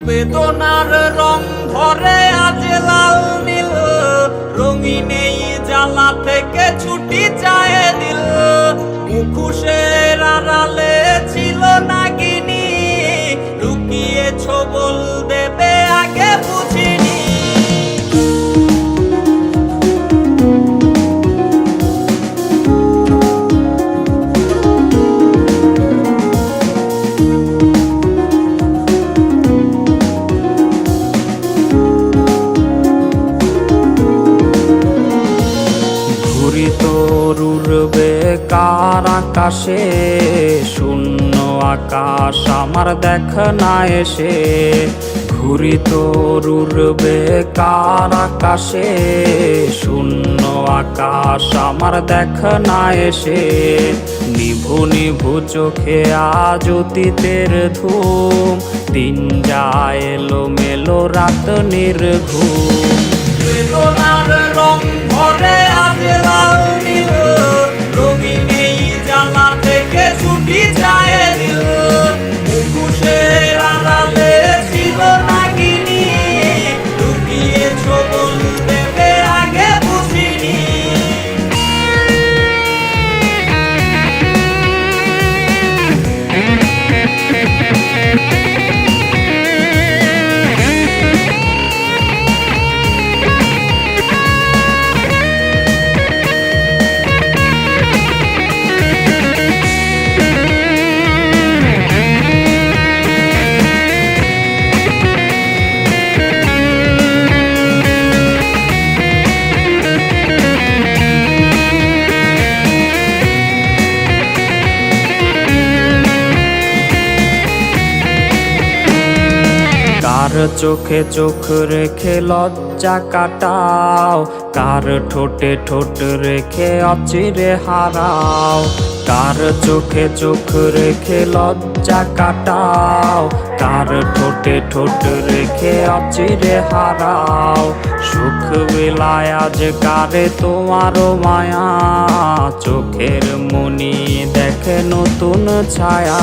বেদনার রং ধরে আজ লাল নীল, রঙিন এই জ্বালা থেকে ছুটি চায় দিল। মুখোশের আড়ালে ছিল নাগিনী, লুকিয়ে ছবল দেবে আগে বুঝিনি। উড়বে কার আকাশে, শূন্য আকাশ আমার দেখ না এসে। ঘুরি তোর উড়বে কার আকাশে, শূন্য আকাশ আমার দেখ না এসে। নিভু নিভু চোখে আজ অতীতের ধূম, দিন যায় এলো মেলো রাত নির্ঘুম। বেদনার রং ভরে আজ লাল নীল, রঙিন এই জ্বালা থেকে ছুটি যায় দিল। মুখোশের আড়ালে ছিল নাগিনী, লুকিয়ে ছবল দেবে আগে বুঝিনি। কার চোখে চোখ রেখে লজ্জা কাটাও, কার ঠোঁটে ঠোঁট রেখে অচিরে হারাও। কার চোখে চোখ রেখে লজ্জা কাটাও, কার ঠোঁটে ঠোঁট রেখে অচিরে হারাও। সুখ বিলায় আজ কারে তোমারও মায়া, চোখের মনি দেখে নতুন ছায়া।